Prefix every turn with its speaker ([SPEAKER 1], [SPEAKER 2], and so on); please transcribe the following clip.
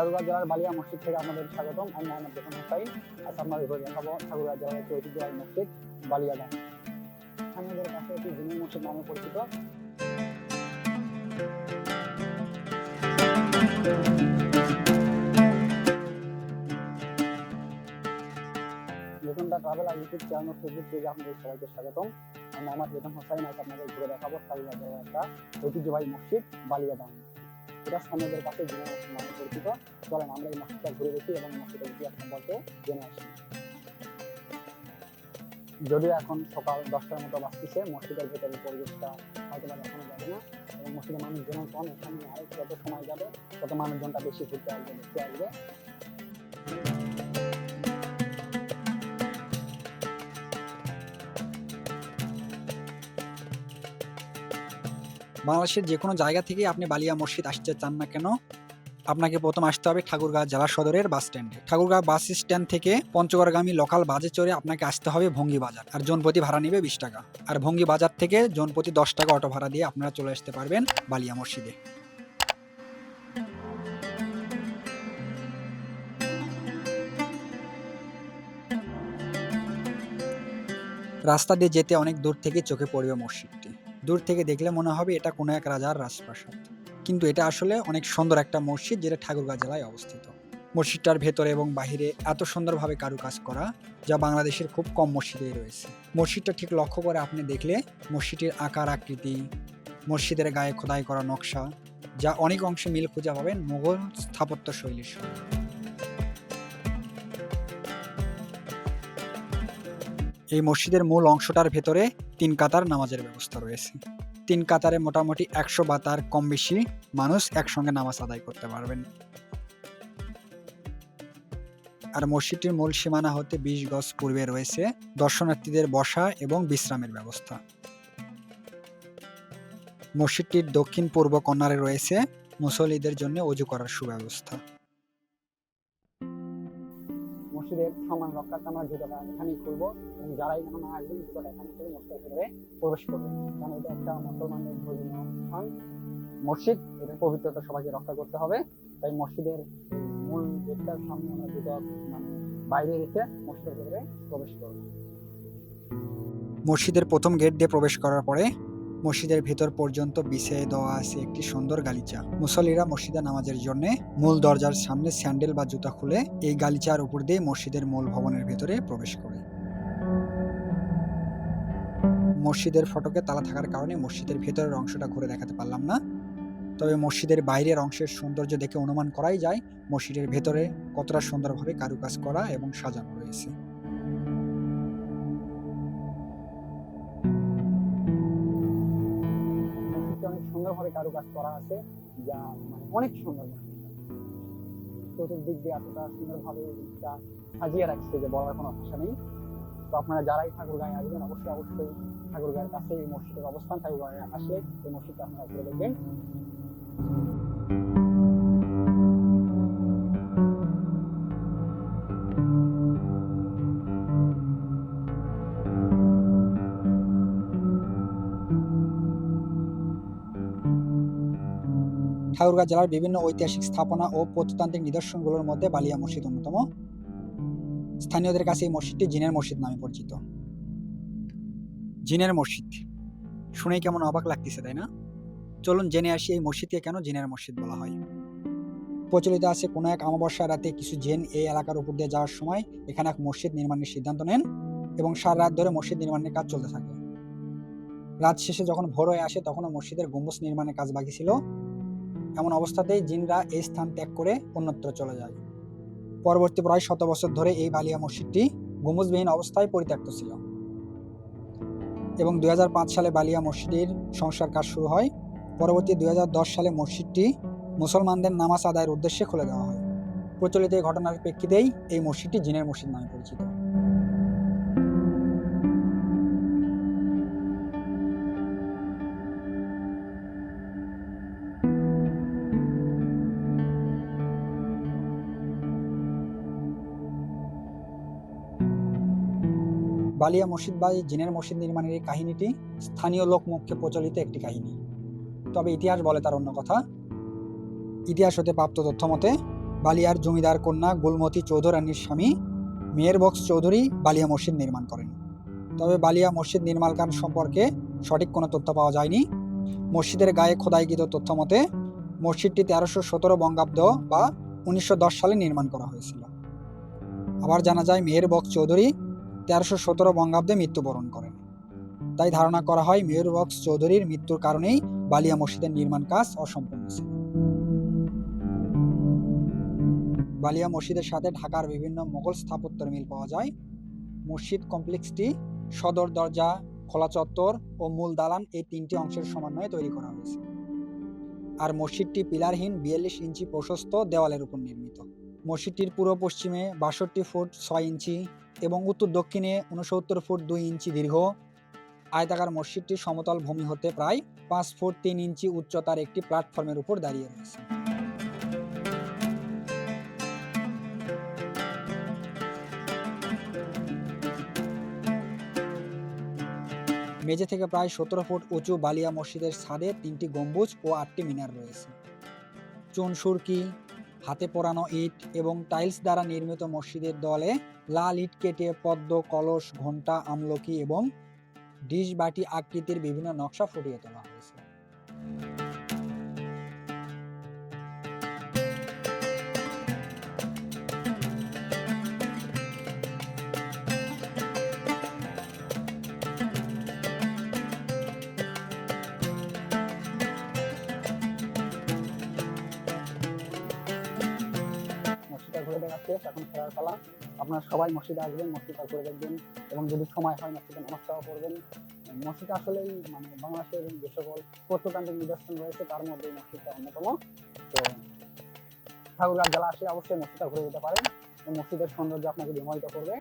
[SPEAKER 1] ঠাকুরগাঁও জেলার বালিয়া মসজিদ থেকে আপনাদের স্বাগতম। আমি মোহাম্মদ জেফন হোসাইন। আজ আপনাদের ঘুরে দেখাবো ঠাকুরগাঁও জেলার একটি ঐতিহ্যবাহী মসজিদ বালিয়া দাম। আমাদের কাছে একটি জিনের মসজিদ নামে পরিচিত। বেতনটা ট্রাভেল আর ইউটিউব চ্যানেল ফেসবুক পেজে আপনাদের সবাইকে স্বাগতম। আমি মোহাম্মদ জেফন হোসাইন। আজ আপনাদের ঘুরে দেখাবো ঠাকুরগাঁও জেলার একটা ঐতিহ্যবাহী মসজিদ বালিয়া দাম। এটা স্থানীয়দের কাছে জিনের মসজিদ নামে পরিচিত। চলেন আমরা এই মসজিদটা ঘুরে দেখি এবং মসজিদের ইতিহাস সম্পর্কে জেনে আসি। যদিও এখন সকাল 10টার মতো বাজতেছে, মসজিদের ভেতরের পরিবেশটা হয়তো বা দেখানো যাবে না এবং মসজিদের মানুষজন কম। এখানে আরো যত সময় যাবে তত মানুষজনটা বেশি ঘুরতে আসবে, দেখতে আসবে।
[SPEAKER 2] বাংলাদেশের যে কোনো জায়গা থেকে আপনি বালিয়া মসজিদ আসতে চান না কেন, আপনাকে প্রথম আসতে হবে ঠাকুরগাঁও জেলা সদরের বাস স্ট্যান্ডে। ঠাকুরগাঁও বাস স্ট্যান্ড থেকে পঞ্চগড়গামী লোকাল বাসে চড়ে আপনাকে আসতে হবে ভঙ্গি বাজার, আর জনপ্রতি ভাড়া নেবে 20 টাকা। আর ভঙ্গি বাজার থেকে জনপ্রতি 10 টাকা অটো ভাড়া দিয়ে আপনারা চলে আসতে পারবেন বালিয়া মসজিদে। রাস্তা দিয়ে যেতে অনেক দূর থেকে চোখে পড়বে মসজিদটি। দূর থেকে দেখলে মনে হবে এটা কোনো এক রাজার রাজপ্রাসাদ, কিন্তু এটা আসলে অনেক সুন্দর একটা মসজিদ, যেটা ঠাকুরগাঁও জেলায় অবস্থিত। মসজিদটার ভেতরে এবং বাহিরে এত সুন্দরভাবে কারুকাজ করা, যা বাংলাদেশের খুব কম মসজিদেই রয়েছে। মসজিদটা ঠিক লক্ষ্য করে আপনি দেখলে মসজিদের আকার আকৃতি, মসজিদের গায়ে খোদাই করা নকশা, যা অনেক অংশে মিল খুঁজে পাবেন মুঘল স্থাপত্য শৈলীর সঙ্গে। এই মসজিদের মূল অংশটার ভেতরে 3 কাতার নামাজের ব্যবস্থা রয়েছে। 3 কাতারে মোটামুটি 100 বা তার কম বেশি মানুষ একসঙ্গে নামাজ আদায় করতে পারবেন। আর মসজিদটির মূল সীমানা হতে 20 গজ পূর্বে রয়েছে দর্শনার্থীদের বসা এবং বিশ্রামের ব্যবস্থা। মসজিদটির দক্ষিণ পূর্ব কর্নারে রয়েছে মুসল্লিদের জন্য ওযু করার সুব্যবস্থা।
[SPEAKER 1] মসজিদের সম্মান রক্ষার্থে আমরা জুতোটা এখানেই খুলবো এবং যারা এখানে আসবেন জুতোটা এখানে করে মসজিদের ভেতরে প্রবেশ করবে, কারণ এটা একটা মুসলমানদের ধর্মীয় স্থান। মসজিদ, এটা পবিত্রতা সবাইকে রক্ষা করতে হবে। তাই মসজিদের মূল গেটটার সামনে আমরা জুতো বাইরে রেখে মসজিদের ভেতরে প্রবেশ করবো।
[SPEAKER 2] মসজিদের প্রথম গেট দিয়ে প্রবেশ করার পরে মসজিদের ভেতর পর্যন্ত বিছিয়ে দেওয়া আছে একটি সুন্দর গালিচা। মুসল্লিরা মসজিদে নামাজের জন্য মূল দরজার সামনে স্যান্ডেল বা জুতা খুলে এই গালিচার উপর দিয়ে মসজিদের মূল ভবনের ভেতরে প্রবেশ করে। মসজিদের ফটকে তালা থাকার কারণে মসজিদের ভেতরের অংশটা ঘুরে দেখাতে পারলাম না, তবে মসজিদের বাইরের অংশের সৌন্দর্য দেখে অনুমান করাই যায় মসজিদের ভেতরে কতটা সুন্দরভাবে কারুকাজ করা এবং সাজানো রয়েছে।
[SPEAKER 1] অনেক সুন্দরভাবে কারুকাজ করা আছে, যা অনেক সুন্দর। চতুর্দিক দিয়ে এতটা সুন্দরভাবে সাজিয়ে রাখছে যে বলার কোনো ভাষা নেই। তো আপনারা যারাই ঠাকুরগাঁয়ে আসবেন অবশ্যই ঠাকুরগাঁয়ের কাছে এই মসজিদের অবস্থান। ঠাকুরগাঁয়ে আসলে এই মসজিদটা আপনারা ঘুরে দেখবেন।
[SPEAKER 2] ঠাকুরগাঁও জেলার বিভিন্ন ঐতিহাসিক স্থাপনা ও প্রত্নতান্ত্রিক নিদর্শনগুলোর মধ্যে বালিয়া মসজিদ অন্যতম। স্থানীয়দের কাছে এই মসজিদটি জিনের মসজিদ নামে পরিচিত। জিনের মসজিদ শুনেই কেমন অবাক লাগতেছে, তাই না? চলুন জেনে আসি এই মসজিদকে কেন জিনের মসজিদ বলা হয়। প্রচলিত আছে কোনো এক অমাবস্যার রাতে কিছু জিন এই এলাকার উপর দিয়ে যাওয়ার সময় এখানে এক মসজিদ নির্মাণের সিদ্ধান্ত নেন এবং সারা রাত ধরে মসজিদ নির্মাণের কাজ চলতে থাকে। রাত শেষে যখন ভোর হয়ে আসে তখনও মসজিদের গম্বুজ নির্মাণের কাজ বাকি ছিল। এমন অবস্থাতেই জিনরা এই স্থান ত্যাগ করে অন্যত্র চলে যায়। পরবর্তী প্রায় 100 বছর ধরে এই বালিয়া মসজিদটি গম্বুজবিহীন অবস্থায় পরিত্যক্ত ছিল এবং 2005 সালে বালিয়া মসজিদের সংস্কার কাজ শুরু হয়। পরবর্তী 2010 সালে মসজিদটি মুসলমানদের নামাজ আদায়ের উদ্দেশ্যে খুলে দেওয়া হয়। প্রচলিত এই ঘটনার প্রেক্ষিতেই এই মসজিদটি জিনের মসজিদ নামে পরিচিত। বালিয়া মসজিদ বা জিনের মসজিদ নির্মাণের এই কাহিনীটি স্থানীয় লোকমুখে প্রচলিত একটি কাহিনী, তবে ইতিহাস বলে তার অন্য কথা। ইতিহাস হতে প্রাপ্ত তথ্য মতে বালিয়ার জমিদার কন্যা গুলমতি চৌধুরানীর স্বামী মেহের বক্স চৌধুরী বালিয়া মসজিদ নির্মাণ করেন। তবে বালিয়া মসজিদ নির্মাণকাল সম্পর্কে সঠিক কোনো তথ্য পাওয়া যায়নি। মসজিদের গায়ে খোদাইকৃত তথ্য মতে মসজিদটি 1317 বঙ্গাব্দ বা 1910 সালে নির্মাণ করা হয়েছিল। আবার জানা যায় মেহের বক্স চৌধুরী 1317 বঙ্গাব্দে মৃত্যুবরণ করেন। তাই ধারণা করা হয় মেহের বক্স চৌধুরীর মৃত্যুর কারণেই বালিয়া মসজিদের নির্মাণ কাজ অসম্পূর্ণ ছিল। বালিয়া মসজিদের সাথে ঢাকার বিভিন্ন মোগল স্থাপত্যের মিল পাওয়া যায়। মসজিদ কমপ্লেক্সটি সদর দরজা, খোলা চত্বর ও মূল দালান এই 3টি অংশের সমন্বয়ে তৈরি করা হয়েছে। আর মসজিদটি পিলারহীন 42 ইঞ্চি প্রশস্ত দেওয়ালের উপর নির্মিত। মসজিদটির পূর্ব পশ্চিমে 62 ফুট 6 ইঞ্চি এবং উত্তর দক্ষিণে 69 ফুট 2 ইঞ্চি দীর্ঘ আয়তাকার মসজিদটি সমতল ভূমি হতে প্রায় 5 ফুট 3 ইঞ্চি উচ্চতার একটি প্ল্যাটফর্মের উপর দাঁড়িয়ে রয়েছে। মেঝে থেকে প্রায় 17 ফুট উঁচু বালিয়া মসজিদের ছাদে 3টি গম্বুজ ও 8টি মিনার রয়েছে। চুন সুরকি, হাতে পোড়ানো ইট এবং টাইলস দ্বারা নির্মিত মসজিদের দেওয়ালে লাল ইট কেটে পদ্ম, কলস, ঘণ্টা, আমলকি এবং ডিশ বাটি আকৃতির বিভিন্ন নকশা ফুটিয়ে তোলা হয়েছে।
[SPEAKER 1] মসজিদটা ঘুরে দেখা শেষ, এখন ফেরার পালা। আপনারা সবাই মসজিদে আসবেন, মসজিদটা ঘুরে দেখবেন এবং যদি সময় হয় মসজিদে নমস্কার করবেন। মসজিদ আসলেই মানে বাংলাদেশের যে সকল প্রত্নতান্ত্রিক নিদর্শন রয়েছে তার মধ্যে এই মসজিদটা অন্যতম। তো ঠাকুরগাঁও জেলা আসলে অবশ্যই মসজিদটা ঘুরে যেতে পারেন। মসজিদের সৌন্দর্য আপনাকে বিমোহিত করবে।